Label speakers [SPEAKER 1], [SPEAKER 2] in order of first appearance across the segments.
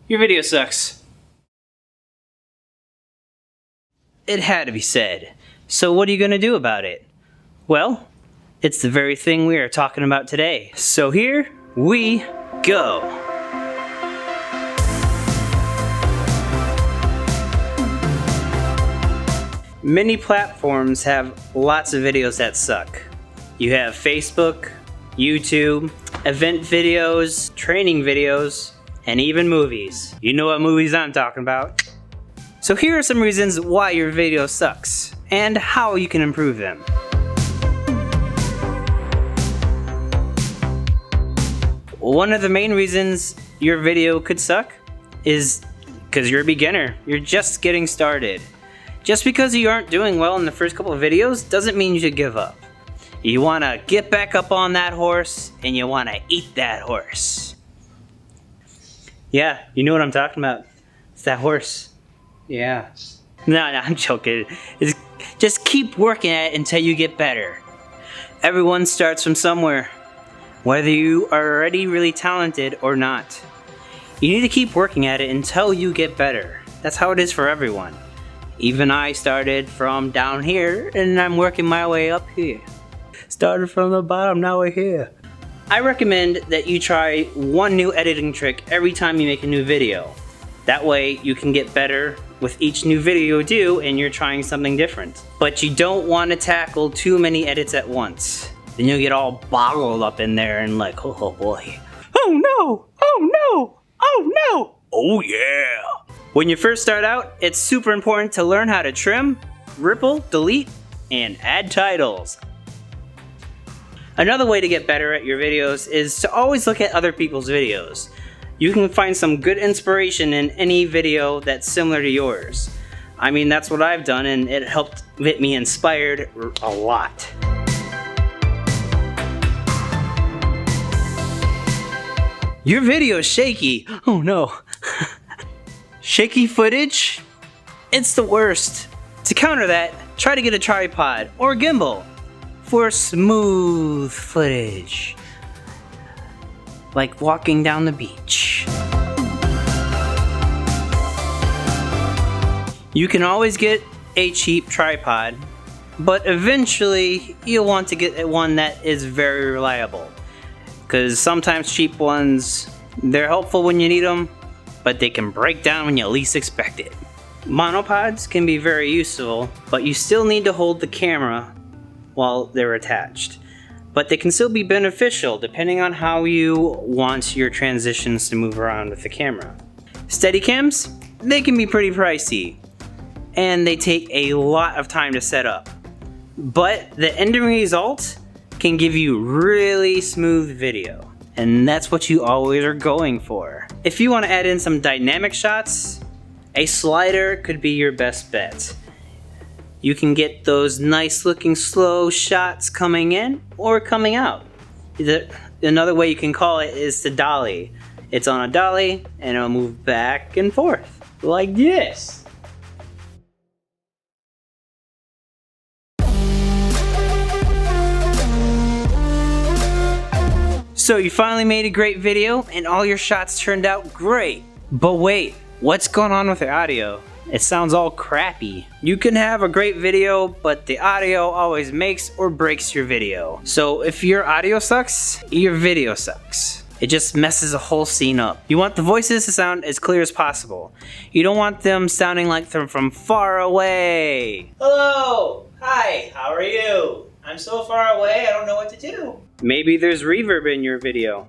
[SPEAKER 1] your video sucks. It had to be said. So what are you gonna do about it? Well, it's the very thing we are talking about today. So here we go. Many platforms have lots of videos that suck. You have Facebook, YouTube, event videos, training videos, and even movies. You know what movies I'm talking about. So here are some reasons why your video sucks, and how you can improve them. One of the main reasons your video could suck is because you're a beginner. You're just getting started. Just because you aren't doing well in the first couple of videos doesn't mean you should give up. You want to get back up on that horse and you want to eat that horse. Yeah, you know what I'm talking about. It's that horse. Yeah. No, I'm joking. Just keep working at it until you get better. Everyone starts from somewhere, whether you are already really talented or not. You need to keep working at it until you get better. That's how it is for everyone. Even I started from down here and I'm working my way up here. Started from the bottom, now we're here. I recommend that you try one new editing trick every time you make a new video. That way you can get better with each new video you do and you're trying something different. But you don't want to tackle too many edits at once. Then you'll get all boggled up in there and like, oh boy. Oh no! Oh no! Oh no! Oh yeah! When you first start out, it's super important to learn how to trim, ripple, delete, and add titles. Another way to get better at your videos is to always look at other people's videos. You can find some good inspiration in any video that's similar to yours. I mean, that's what I've done and it helped get me inspired a lot. Your video is shaky. Oh no. Shaky footage? It's the worst. To counter that, try to get a tripod or gimbal for smooth footage. Like walking down the beach. You can always get a cheap tripod, but eventually you'll want to get one that is very reliable. Because sometimes cheap ones, they're helpful when you need them, but they can break down when you least expect it. Monopods can be very useful, but you still need to hold the camera while they're attached. But they can still be beneficial depending on how you want your transitions to move around with the camera. Steadicams, they can be pretty pricey, and they take a lot of time to set up. But the ending result can give you really smooth video. And that's what you always are going for. If you want to add in some dynamic shots, a slider could be your best bet. You can get those nice looking slow shots coming in or coming out. Another way you can call it is to dolly. It's on a dolly and it'll move back and forth like this. So you finally made a great video and all your shots turned out great. But wait, what's going on with the audio? It sounds all crappy. You can have a great video, but the audio always makes or breaks your video. So if your audio sucks, your video sucks. It just messes the whole scene up. You want the voices to sound as clear as possible. You don't want them sounding like they're from far away. Hello, hi, how are you? I'm so far away, I don't know what to do. Maybe there's reverb in your video.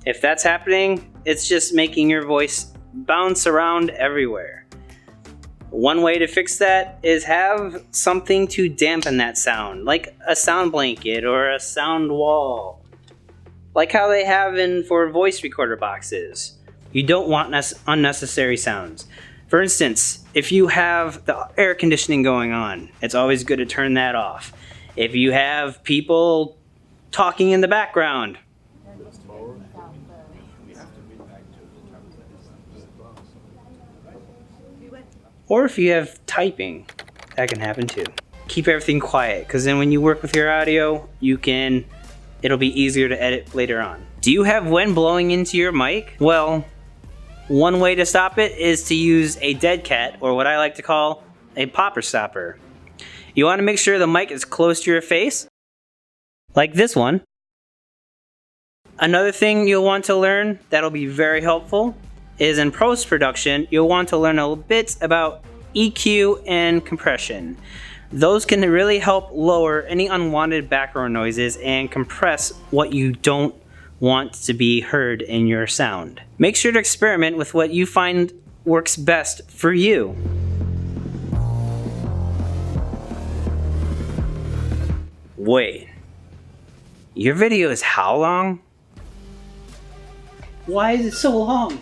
[SPEAKER 1] If that's happening, it's just making your voice bounce around everywhere. One way to fix that is have something to dampen that sound, like a sound blanket or a sound wall. Like how they have for voice recorder boxes. You don't want unnecessary sounds. For instance, if you have the air conditioning going on, it's always good to turn that off. If you have people talking in the background. Or if you have typing, that can happen too. Keep everything quiet, because then when you work with your audio, it'll be easier to edit later on. Do you have wind blowing into your mic? Well, One way to stop it is to use a dead cat, or what I like to call a popper stopper. You want to make sure the mic is close to your face, like this one. Another thing you'll want to learn that'll be very helpful is in post-production, you'll want to learn a bit about EQ and compression. Those can really help lower any unwanted background noises and compress what you don't want to be heard in your sound. Make sure to experiment with what you find works best for you. Wait, your video is how long? Why is it so long?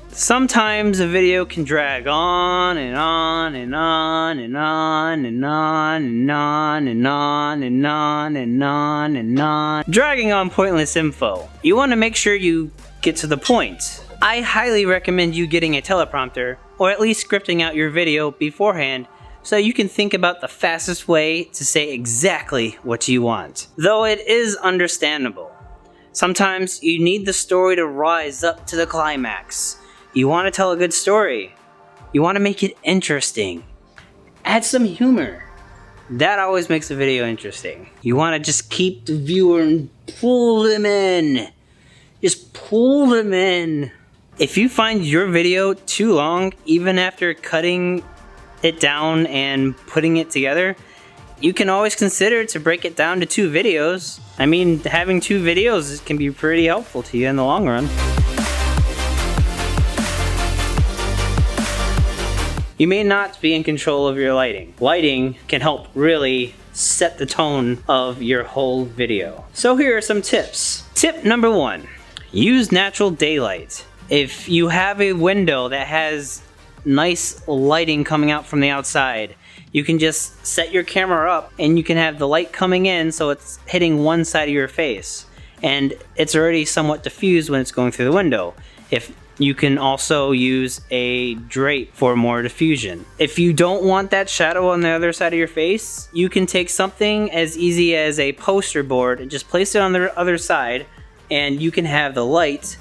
[SPEAKER 1] Sometimes a video can drag on and on and on and on and on and on and on and on and on and on, dragging on pointless info. You want to make sure you get to the point. I highly recommend you getting a teleprompter, or at least scripting out your video beforehand so you can think about the fastest way to say exactly what you want. Though it is understandable. Sometimes you need the story to rise up to the climax. You want to tell a good story. You want to make it interesting. Add some humor. That always makes a video interesting. You want to just keep the viewer and pull them in. Just pull them in. If you find your video too long, even after cutting it down and putting it together, you can always consider to break it down to 2 videos. I mean, having 2 videos can be pretty helpful to you in the long run. You may not be in control of your lighting. Lighting can help really set the tone of your whole video. So here are some tips. Tip number 1, use natural daylight. If you have a window that has nice lighting coming out from the outside, you can just set your camera up and you can have the light coming in so it's hitting one side of your face. And it's already somewhat diffused when it's going through the window. You can also use a drape for more diffusion. If you don't want that shadow on the other side of your face, you can take something as easy as a poster board and just place it on the other side, and you can have the light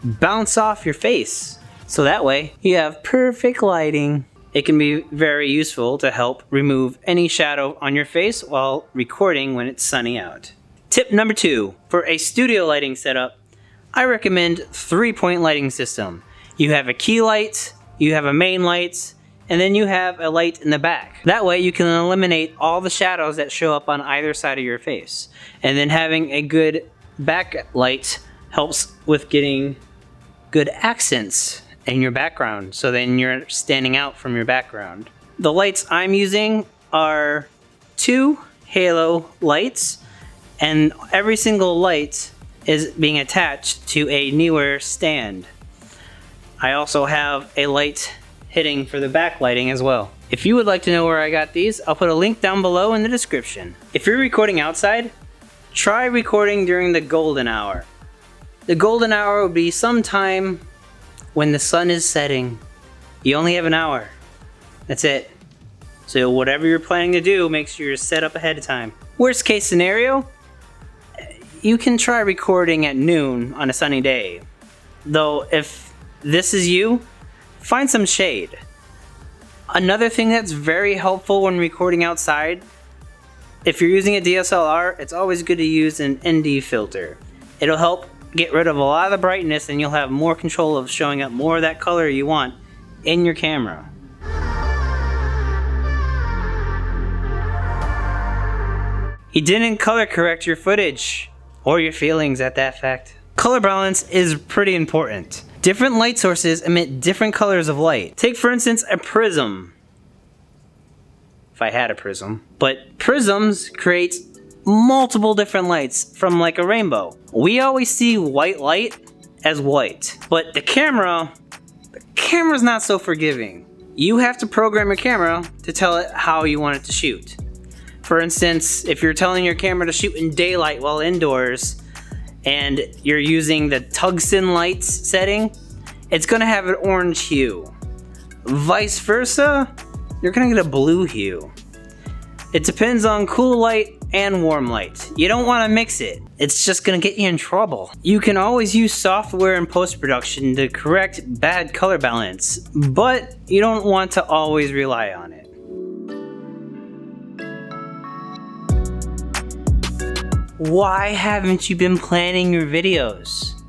[SPEAKER 1] bounce off your face. So that way you have perfect lighting. It can be very useful to help remove any shadow on your face while recording when it's sunny out. Tip number 2, for a studio lighting setup, I recommend 3-point lighting system. You have a key light, you have a main light, and then you have a light in the back. That way you can eliminate all the shadows that show up on either side of your face. And then having a good backlight helps with getting good accents in your background, so then you're standing out from your background. The lights I'm using are 2 halo lights, and every single light is being attached to a Neewer stand. I also have a light hitting for the backlighting as well. If you would like to know where I got these, I'll put a link down below in the description. If you're recording outside, try recording during the golden hour. The golden hour would be sometime when the sun is setting. You only have an hour. That's it. So whatever you're planning to do, make sure you're set up ahead of time. Worst case scenario, you can try recording at noon on a sunny day. Though if this is you, find some shade. Another thing that's very helpful when recording outside, if you're using a DSLR, it's always good to use an ND filter. It'll help get rid of a lot of the brightness, and you'll have more control of showing up more of that color you want in your camera. You didn't color correct your footage, or your feelings at that fact. Color balance is pretty important. Different light sources emit different colors of light. Take for instance a prism. If I had a prism. But prisms create multiple different lights from like a rainbow. We always see white light as white. But the camera's not so forgiving. You have to program your camera to tell it how you want it to shoot. For instance, if you're telling your camera to shoot in daylight while indoors and you're using the tungsten lights setting, it's gonna have an orange hue. Vice versa, you're gonna get a blue hue. It depends on cool light and warm light. You don't want to mix it. It's just gonna get you in trouble. You can always use software in post-production to correct bad color balance, but you don't want to always rely on it. Why haven't you been planning your videos?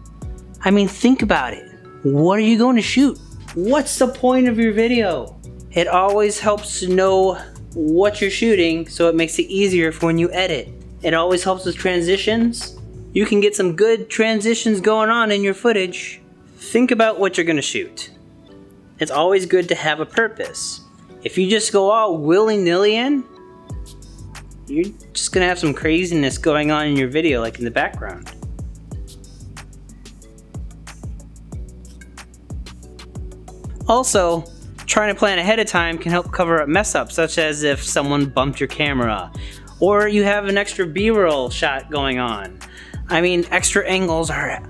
[SPEAKER 1] I mean, think about it. What are you going to shoot? What's the point of your video? It always helps to know what you're shooting, so it makes it easier for when you edit. It always helps with transitions. You can get some good transitions going on in your footage. Think about what you're going to shoot. It's always good to have a purpose. If you just go all willy-nilly in, you're just gonna have some craziness going on in your video, like in the background. Also, trying to plan ahead of time can help cover up mess ups, such as if someone bumped your camera, or you have an extra B-roll shot going on. I mean, extra angles are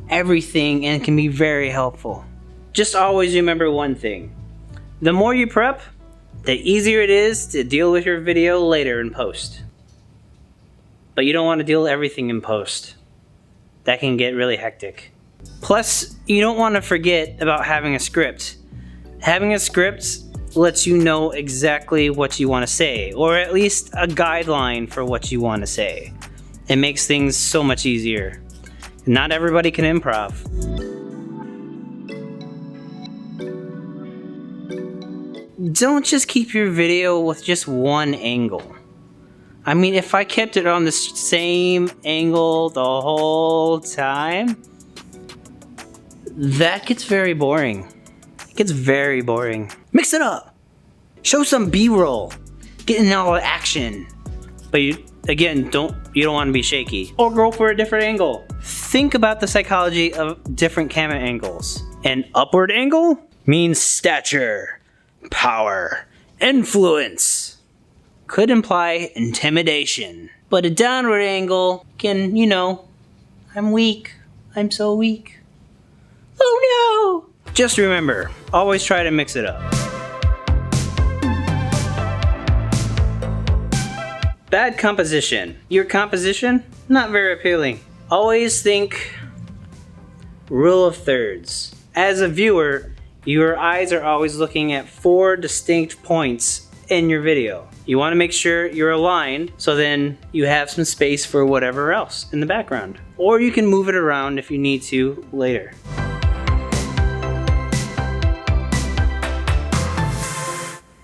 [SPEAKER 1] everything and can be very helpful. Just always remember one thing. The more you prep, the easier it is to deal with your video later in post. But you don't want to deal with everything in post. That can get really hectic. Plus, you don't want to forget about having a script. Having a script lets you know exactly what you want to say, or at least a guideline for what you want to say. It makes things so much easier. Not everybody can improv. Don't just keep your video with just one angle. I mean, if I kept it on the same angle the whole time, that gets very boring. It gets very boring. Mix it up. Show some B-roll. Get in all the action. But you don't want to be shaky. Or go for a different angle. Think about the psychology of different camera angles. An upward angle means stature, power, influence. Could imply intimidation. But a downward angle can, I'm weak. I'm so weak. Oh no! Just remember, always try to mix it up. Bad composition. Your composition, not very appealing. Always think rule of thirds. As a viewer, your eyes are always looking at 4 distinct points in your video. You want to make sure you're aligned, so then you have some space for whatever else in the background. Or you can move it around if you need to later.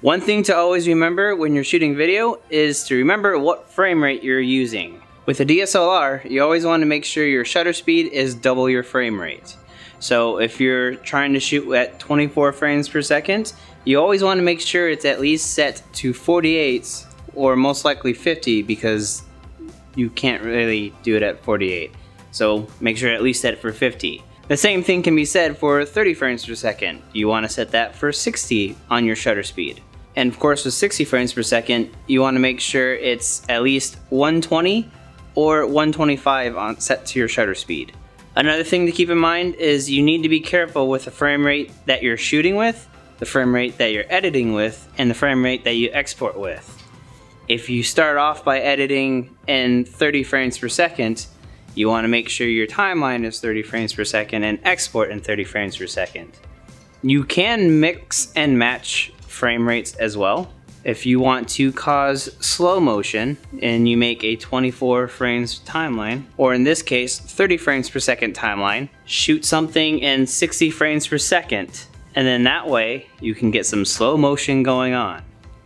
[SPEAKER 1] One thing to always remember when you're shooting video is to remember what frame rate you're using. With a DSLR, you always want to make sure your shutter speed is double your frame rate. So if you're trying to shoot at 24 frames per second, you always want to make sure it's at least set to 48 or most likely 50, because you can't really do it at 48. So make sure at least set it for 50. The same thing can be said for 30 frames per second. You want to set that for 60 on your shutter speed. And of course with 60 frames per second, you want to make sure it's at least 120 or 125 on set to your shutter speed. Another thing to keep in mind is you need to be careful with the frame rate that you're shooting with, the frame rate that you're editing with, and the frame rate that you export with. If you start off by editing in 30 frames per second, you want to make sure your timeline is 30 frames per second and export in 30 frames per second. You can mix and match frame rates as well. If you want to cause slow motion and you make a 24 frames timeline, or in this case 30 frames per second timeline, shoot something in 60 frames per second, and then that way you can get some slow motion going on.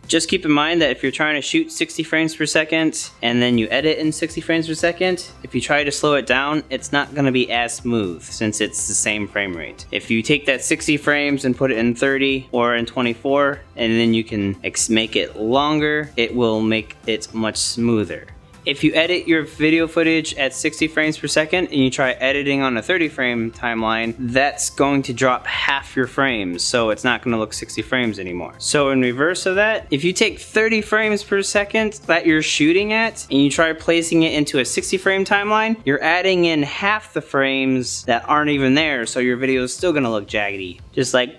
[SPEAKER 1] Just keep in mind that if you're trying to shoot 60 frames per second and then you edit in 60 frames per second, if you try to slow it down, it's not going to be as smooth since it's the same frame rate. If you take that 60 frames and put it in 30 or in 24, and then you can make it longer, it will make it much smoother. If you edit your video footage at 60 frames per second and you try editing on a 30 frame timeline, that's going to drop half your frames, so it's not going to look 60 frames anymore. So in reverse of that, if you take 30 frames per second that you're shooting at and you try placing it into a 60 frame timeline, you're adding in half the frames that aren't even there, so your video is still going to look jaggedy. Just like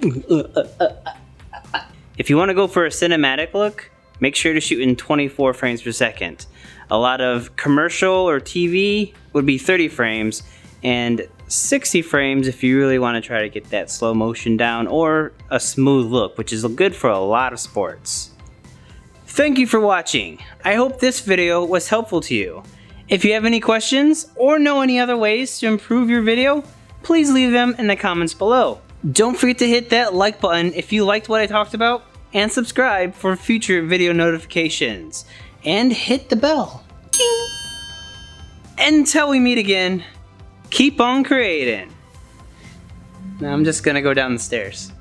[SPEAKER 1] If you want to go for a cinematic look, make sure to shoot in 24 frames per second. A lot of commercial or TV would be 30 frames, and 60 frames if you really want to try to get that slow motion down or a smooth look, which is good for a lot of sports. Thank you for watching. I hope this video was helpful to you. If you have any questions or know any other ways to improve your video, please leave them in the comments below. Don't forget to hit that like button if you liked what I talked about, and subscribe for future video notifications. And hit the bell. Ding. Until we meet again, keep on creating. Now I'm just gonna go down the stairs.